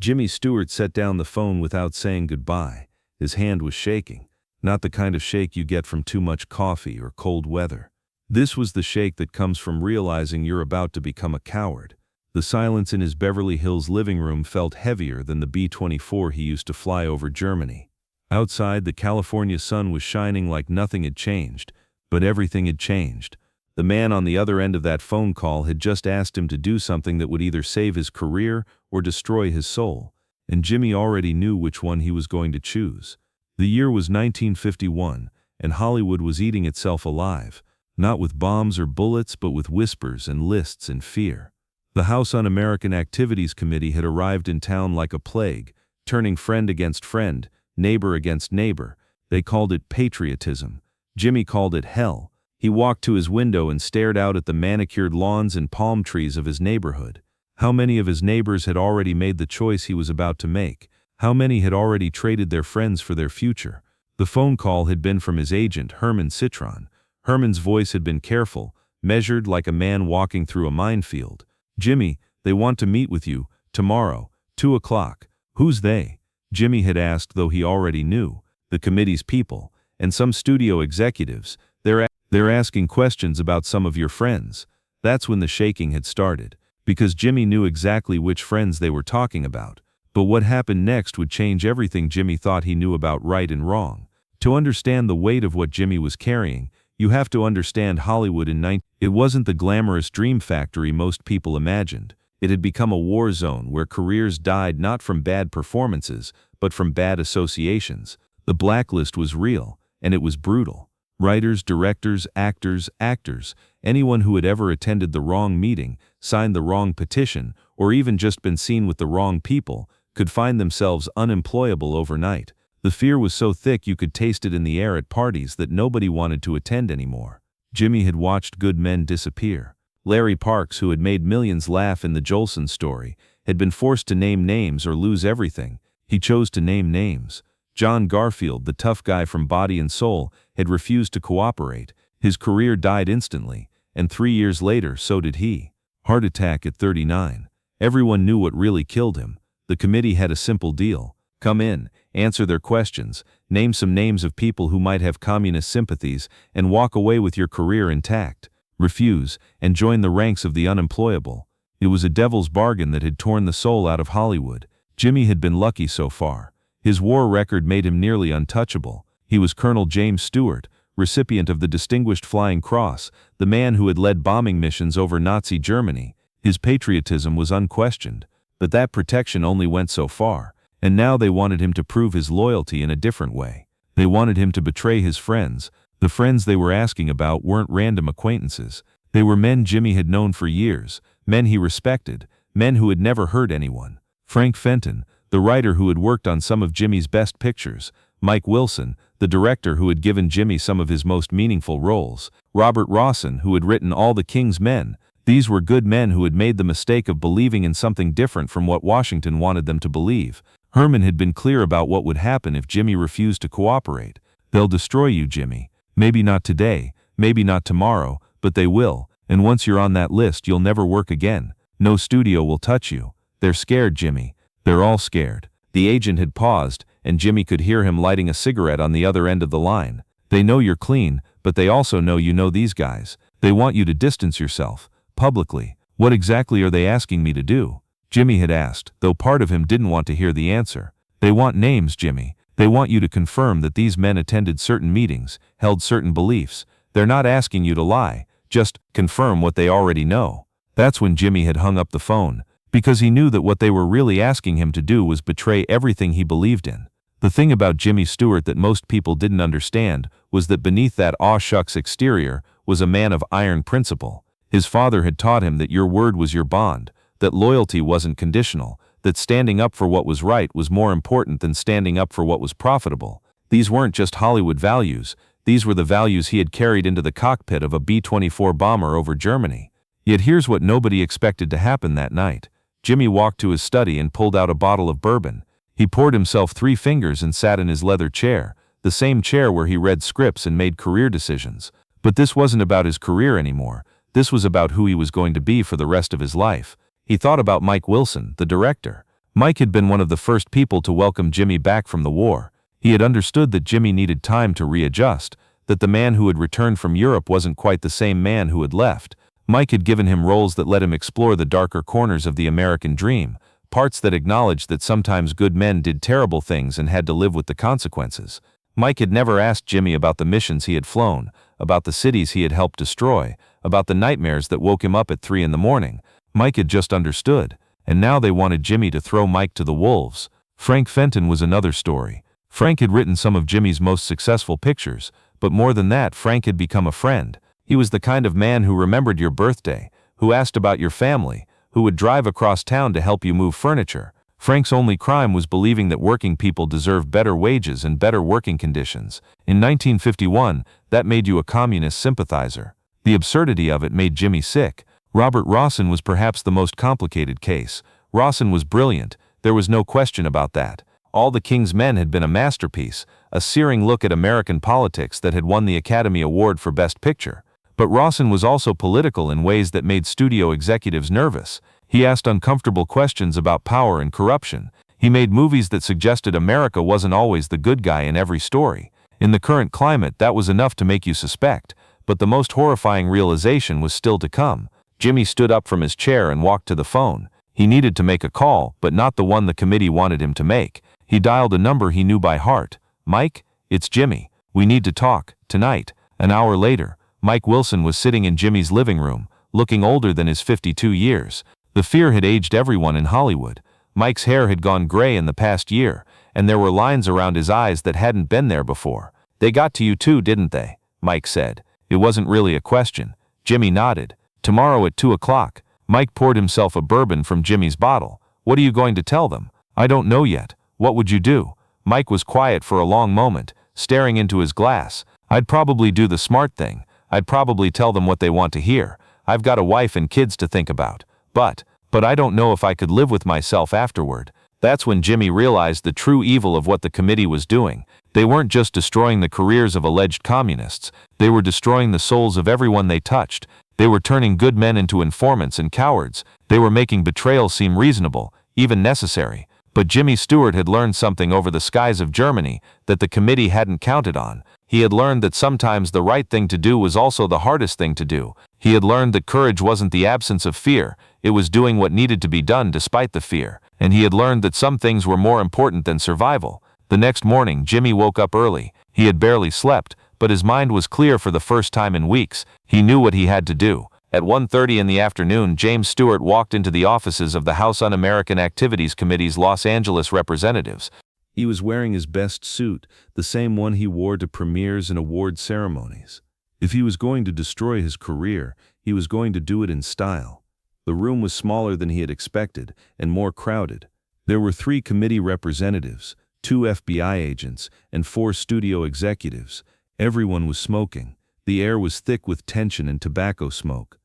Jimmy Stewart set down the phone without saying goodbye. His hand was shaking, not the kind of shake you get from too much coffee or cold weather. This was the shake that comes from realizing you're about to become a coward. The silence in his Beverly Hills living room felt heavier than the B-24 he used to fly over Germany. Outside, the California sun was shining like nothing had changed, but everything had changed. The man on the other end of that phone call had just asked him to do something that would either save his career or destroy his soul, and Jimmy already knew which one he was going to choose. The year was 1951, and Hollywood was eating itself alive, not with bombs or bullets but with whispers and lists and fear. The House Un-American Activities Committee had arrived in town like a plague, turning friend against friend, neighbor against neighbor. They called it patriotism. Jimmy called it hell. He walked to his window and stared out at the manicured lawns and palm trees of his neighborhood. How many of his neighbors had already made the choice he was about to make? How many had already traded their friends for their future? The phone call had been from his agent, Herman Citron. Herman's voice had been careful, measured like a man walking through a minefield. "Jimmy, they want to meet with you, tomorrow, 2 o'clock. "Who's they?" Jimmy had asked, though he already knew. "The committee's people, and some studio executives. They're asking questions about some of your friends." That's when the shaking had started, because Jimmy knew exactly which friends they were talking about. But what happened next would change everything Jimmy thought he knew about right and wrong. To understand the weight of what Jimmy was carrying, you have to understand Hollywood in It wasn't the glamorous dream factory most people imagined. It had become a war zone where careers died not from bad performances, but from bad associations. The blacklist was real, and it was brutal. Writers, directors, actors, anyone who had ever attended the wrong meeting, signed the wrong petition, or even just been seen with the wrong people, could find themselves unemployable overnight. The fear was so thick you could taste it in the air at parties that nobody wanted to attend anymore. Jimmy had watched good men disappear. Larry Parks, who had made millions laugh in the Jolson story, had been forced to name names or lose everything. He chose to name names. John Garfield, the tough guy from Body and Soul, had refused to cooperate. His career died instantly, and 3 years later, so did he. Heart attack at 39. Everyone knew what really killed him. The committee had a simple deal. Come in, answer their questions, name some names of people who might have communist sympathies, and walk away with your career intact. Refuse, and join the ranks of the unemployable. It was a devil's bargain that had torn the soul out of Hollywood. Jimmy had been lucky so far. His war record made him nearly untouchable. He was Colonel James Stewart, recipient of the Distinguished Flying Cross, the man who had led bombing missions over Nazi Germany. His patriotism was unquestioned, but that protection only went so far, and now they wanted him to prove his loyalty in a different way. They wanted him to betray his friends. The friends they were asking about weren't random acquaintances. They were men Jimmy had known for years, men he respected, men who had never hurt anyone. Frank Fenton, the writer who had worked on some of Jimmy's best pictures. Mike Wilson, the director who had given Jimmy some of his most meaningful roles. Robert Rawson, who had written All the King's Men. These were good men who had made the mistake of believing in something different from what Washington wanted them to believe. Herman had been clear about what would happen if Jimmy refused to cooperate. "They'll destroy you, Jimmy. Maybe not today, maybe not tomorrow, but they will, and once you're on that list you'll never work again. No studio will touch you. They're scared, Jimmy. They're all scared." The agent had paused, and Jimmy could hear him lighting a cigarette on the other end of the line. "They know you're clean, but they also know you know these guys. They want you to distance yourself, publicly." "What exactly are they asking me to do?" Jimmy had asked, though part of him didn't want to hear the answer. "They want names, Jimmy. They want you to confirm that these men attended certain meetings, held certain beliefs. They're not asking you to lie, just confirm what they already know." That's when Jimmy had hung up the phone, because he knew that what they were really asking him to do was betray everything he believed in. The thing about Jimmy Stewart that most people didn't understand was that beneath that aw-shucks exterior was a man of iron principle. His father had taught him that your word was your bond, that loyalty wasn't conditional, that standing up for what was right was more important than standing up for what was profitable. These weren't just Hollywood values, these were the values he had carried into the cockpit of a B-24 bomber over Germany. Yet here's what nobody expected to happen that night. Jimmy walked to his study and pulled out a bottle of bourbon. He poured himself 3 fingers and sat in his leather chair, the same chair where he read scripts and made career decisions. But this wasn't about his career anymore. This was about who he was going to be for the rest of his life. He thought about Mike Wilson, the director. Mike had been one of the first people to welcome Jimmy back from the war. He had understood that Jimmy needed time to readjust, that the man who had returned from Europe wasn't quite the same man who had left. Mike had given him roles that let him explore the darker corners of the American dream, parts that acknowledged that sometimes good men did terrible things and had to live with the consequences. Mike had never asked Jimmy about the missions he had flown, about the cities he had helped destroy, about the nightmares that woke him up at 3 in the morning. Mike had just understood, and now they wanted Jimmy to throw Mike to the wolves. Frank Fenton was another story. Frank had written some of Jimmy's most successful pictures, but more than that, Frank had become a friend. He was the kind of man who remembered your birthday, who asked about your family, who would drive across town to help you move furniture. Frank's only crime was believing that working people deserved better wages and better working conditions. In 1951, that made you a communist sympathizer. The absurdity of it made Jimmy sick. Robert Rawson was perhaps the most complicated case. Rawson was brilliant, there was no question about that. All the King's Men had been a masterpiece, a searing look at American politics that had won the Academy Award for Best Picture. But Rawson was also political in ways that made studio executives nervous. He asked uncomfortable questions about power and corruption. He made movies that suggested America wasn't always the good guy in every story. In the current climate, that was enough to make you suspect. But the most horrifying realization was still to come. Jimmy stood up from his chair and walked to the phone. He needed to make a call, but not the one the committee wanted him to make. He dialed a number he knew by heart. "Mike, it's Jimmy. We need to talk, tonight." An hour later, Mike Wilson was sitting in Jimmy's living room, looking older than his 52 years. The fear had aged everyone in Hollywood. Mike's hair had gone gray in the past year, and there were lines around his eyes that hadn't been there before. "They got to you too, didn't they?" Mike said. It wasn't really a question. Jimmy nodded. "Tomorrow at 2 o'clock. Mike poured himself a bourbon from Jimmy's bottle. "What are you going to tell them?" "I don't know yet." "What would you do?" Mike was quiet for a long moment, staring into his glass. "I'd probably do the smart thing. I'd probably tell them what they want to hear. I've got a wife and kids to think about. But I don't know if I could live with myself afterward." That's when Jimmy realized the true evil of what the committee was doing. They weren't just destroying the careers of alleged communists. They were destroying the souls of everyone they touched. They were turning good men into informants and cowards. They were making betrayal seem reasonable, even necessary. But Jimmy Stewart had learned something over the skies of Germany that the committee hadn't counted on. He had learned that sometimes the right thing to do was also the hardest thing to do. He had learned that courage wasn't the absence of fear, it was doing what needed to be done despite the fear. And he had learned that some things were more important than survival. The next morning, Jimmy woke up early. He had barely slept, but his mind was clear for the first time in weeks. He knew what he had to do. At 1:30 in the afternoon, James Stewart walked into the offices of the House Un-American Activities Committee's Los Angeles representatives. He was wearing his best suit, the same one he wore to premieres and award ceremonies. If he was going to destroy his career, he was going to do it in style. The room was smaller than he had expected, and more crowded. There were 3 committee representatives, 2 FBI agents, and 4 studio executives. Everyone was smoking. The air was thick with tension and tobacco smoke.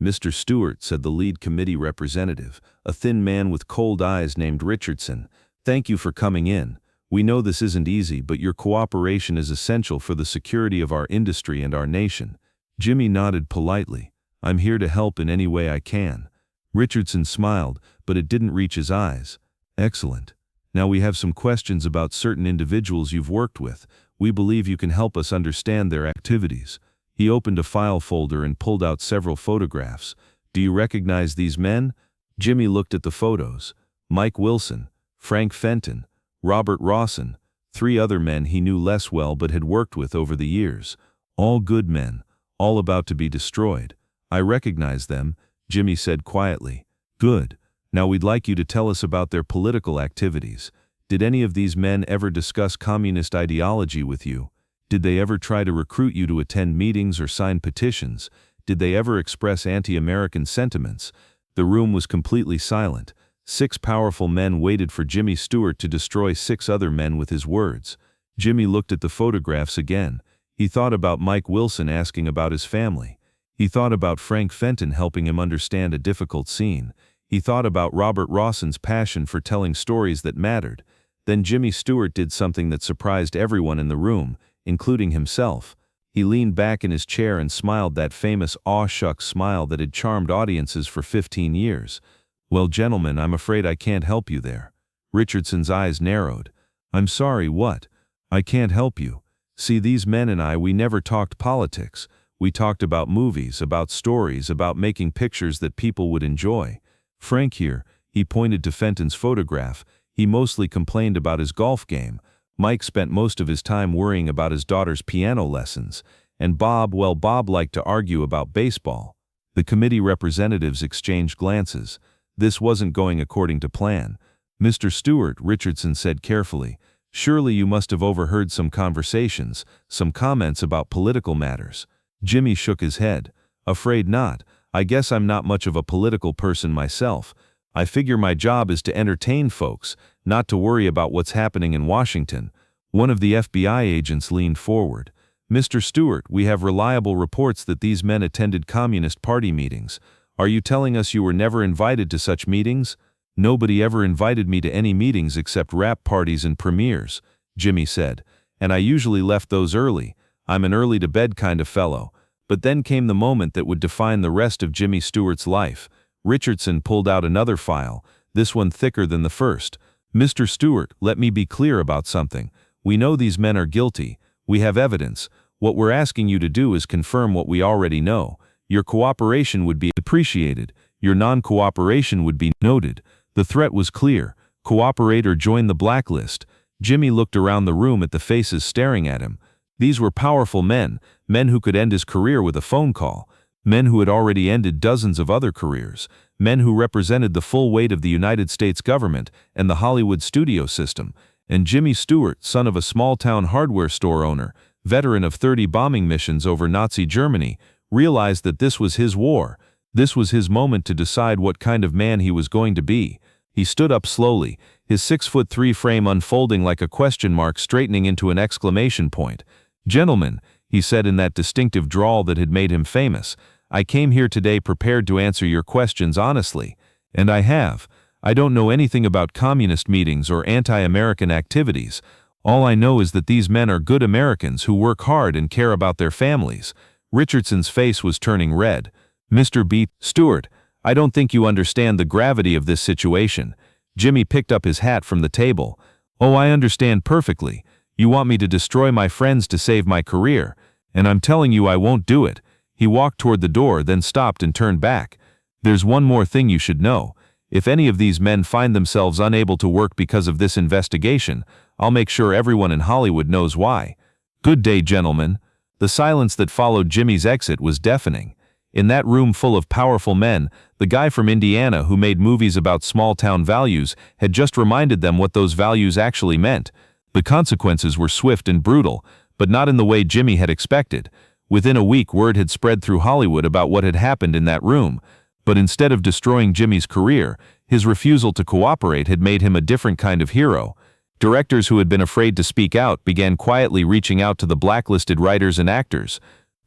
"Mr. Stewart," said the lead committee representative, a thin man with cold eyes named Richardson, "thank you for coming in. We know this isn't easy, but your cooperation is essential for the security of our industry and our nation." Jimmy nodded politely. "I'm here to help in any way I can." Richardson smiled, but it didn't reach his eyes. "Excellent. Now we have some questions about certain individuals you've worked with. We believe you can help us understand their activities." He opened a file folder and pulled out several photographs. "Do you recognize these men?" Jimmy looked at the photos. Mike Wilson, Frank Fenton, Robert Rawson, 3 other men he knew less well but had worked with over the years. All good men, all about to be destroyed. "I recognize them," Jimmy said quietly. "Good. Now we'd like you to tell us about their political activities. Did any of these men ever discuss communist ideology with you? Did they ever try to recruit you to attend meetings or sign petitions? Did they ever express anti-American sentiments?" The room was completely silent. 6 powerful men waited for Jimmy Stewart to destroy 6 other men with his words. Jimmy looked at the photographs again. He thought about Mike Wilson asking about his family. He thought about Frank Fenton helping him understand a difficult scene. He thought about Robert Rawson's passion for telling stories that mattered. Then Jimmy Stewart did something that surprised everyone in the room, including himself. He leaned back in his chair and smiled that famous aw shucks smile that had charmed audiences for 15 years. Well, gentlemen, I'm afraid I can't help you there. Richardson's eyes narrowed. I'm sorry, what? I can't help you. See, these men and I, we never talked politics. We talked about movies, about stories, about making pictures that people would enjoy. Frank here, he pointed to Fenton's photograph, he mostly complained about his golf game. Mike spent most of his time worrying about his daughter's piano lessons. And Bob, well, Bob liked to argue about baseball. The committee representatives exchanged glances. This wasn't going according to plan. Mr. Stewart, Richardson said carefully, surely you must have overheard some conversations, some comments about political matters. Jimmy shook his head. Afraid not. I guess I'm not much of a political person myself. I figure my job is to entertain folks, not to worry about what's happening in Washington. One of the FBI agents leaned forward. Mr. Stewart, we have reliable reports that these men attended Communist Party meetings. Are you telling us you were never invited to such meetings? Nobody ever invited me to any meetings except rap parties and premieres, Jimmy said. And I usually left those early. I'm an early-to-bed kind of fellow. But then came the moment that would define the rest of Jimmy Stewart's life. Richardson pulled out another file, this one thicker than the first. Mr. Stewart, let me be clear about something. We know these men are guilty. We have evidence. What we're asking you to do is confirm what we already know. Your cooperation would be appreciated. Your non-cooperation would be noted. The threat was clear. Cooperate or join the blacklist. Jimmy looked around the room at the faces staring at him. These were powerful men, men who could end his career with a phone call, men who had already ended dozens of other careers, men who represented the full weight of the United States government and the Hollywood studio system. And Jimmy Stewart, son of a small-town hardware store owner, veteran of 30 bombing missions over Nazi Germany, realized that this was his war. This was his moment to decide what kind of man he was going to be. He stood up slowly, his 6'3" frame unfolding like a question mark straightening into an exclamation point. Gentlemen, he said in that distinctive drawl that had made him famous, I came here today prepared to answer your questions honestly. And I have. I don't know anything about communist meetings or anti-American activities. All I know is that these men are good Americans who work hard and care about their families. Richardson's face was turning red. Mr. B. Stewart, I don't think you understand the gravity of this situation. Jimmy picked up his hat from the table. Oh, I understand perfectly. You want me to destroy my friends to save my career. And I'm telling you I won't do it. He walked toward the door, then stopped and turned back. There's one more thing you should know. If any of these men find themselves unable to work because of this investigation, I'll make sure everyone in Hollywood knows why. Good day, gentlemen. The silence that followed Jimmy's exit was deafening. In that room full of powerful men, the guy from Indiana who made movies about small-town values had just reminded them what those values actually meant. The consequences were swift and brutal, but not in the way Jimmy had expected. Within a week, word had spread through Hollywood about what had happened in that room. But instead of destroying Jimmy's career, his refusal to cooperate had made him a different kind of hero. Directors who had been afraid to speak out began quietly reaching out to the blacklisted writers and actors.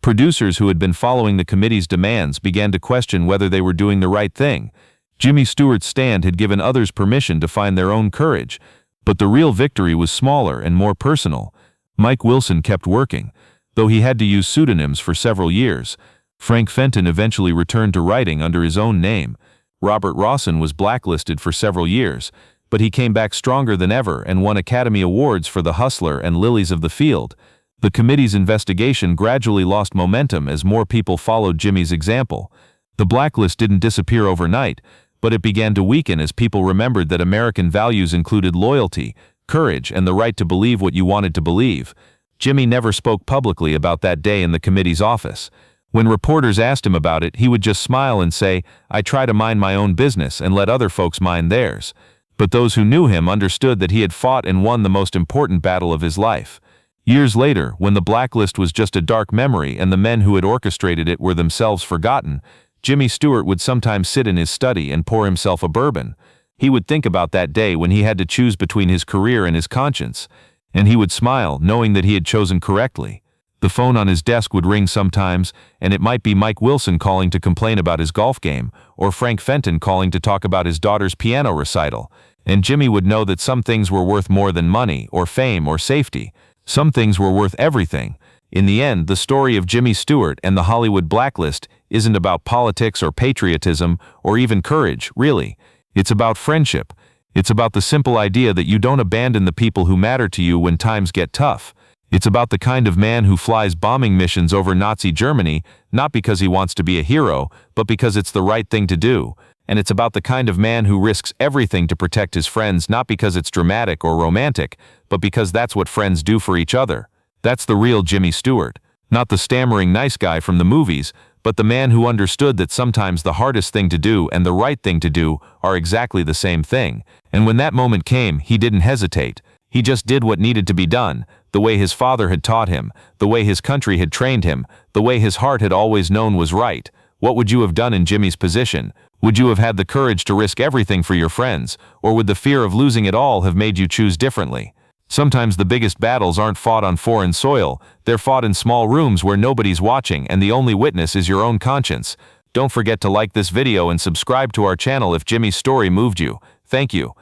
Producers who had been following the committee's demands began to question whether they were doing the right thing. Jimmy Stewart's stand had given others permission to find their own courage. But the real victory was smaller and more personal. Mike Wilson kept working, though he had to use pseudonyms for several years. Frank Fenton eventually returned to writing under his own name. Robert Rawson was blacklisted for several years, but he came back stronger than ever and won Academy Awards for The Hustler and Lilies of the Field. The committee's investigation gradually lost momentum as more people followed Jimmy's example. The blacklist didn't disappear overnight, but it began to weaken as people remembered that American values included loyalty, courage, and the right to believe what you wanted to believe. Jimmy never spoke publicly about that day in the committee's office. When reporters asked him about it, he would just smile and say, I try to mind my own business and let other folks mind theirs. But those who knew him understood that he had fought and won the most important battle of his life. Years later, when the blacklist was just a dark memory and the men who had orchestrated it were themselves forgotten, Jimmy Stewart would sometimes sit in his study and pour himself a bourbon. He would think about that day when he had to choose between his career and his conscience, and he would smile, knowing that he had chosen correctly. The phone on his desk would ring sometimes, and it might be Mike Wilson calling to complain about his golf game, or Frank Fenton calling to talk about his daughter's piano recital. And Jimmy would know that some things were worth more than money, or fame, or safety. Some things were worth everything. In the end, the story of Jimmy Stewart and the Hollywood blacklist isn't about politics or patriotism or even courage, really. It's about friendship. It's about the simple idea that you don't abandon the people who matter to you when times get tough. It's about the kind of man who flies bombing missions over Nazi Germany, not because he wants to be a hero, but because it's the right thing to do. And it's about the kind of man who risks everything to protect his friends, not because it's dramatic or romantic, but because that's what friends do for each other. That's the real Jimmy Stewart. Not the stammering nice guy from the movies, but the man who understood that sometimes the hardest thing to do and the right thing to do are exactly the same thing. And when that moment came, he didn't hesitate. He just did what needed to be done, the way his father had taught him, the way his country had trained him, the way his heart had always known was right. What would you have done in Jimmy's position? Would you have had the courage to risk everything for your friends, or would the fear of losing it all have made you choose differently? Sometimes the biggest battles aren't fought on foreign soil, they're fought in small rooms where nobody's watching and the only witness is your own conscience. Don't forget to like this video and subscribe to our channel if Jimmy's story moved you. Thank you.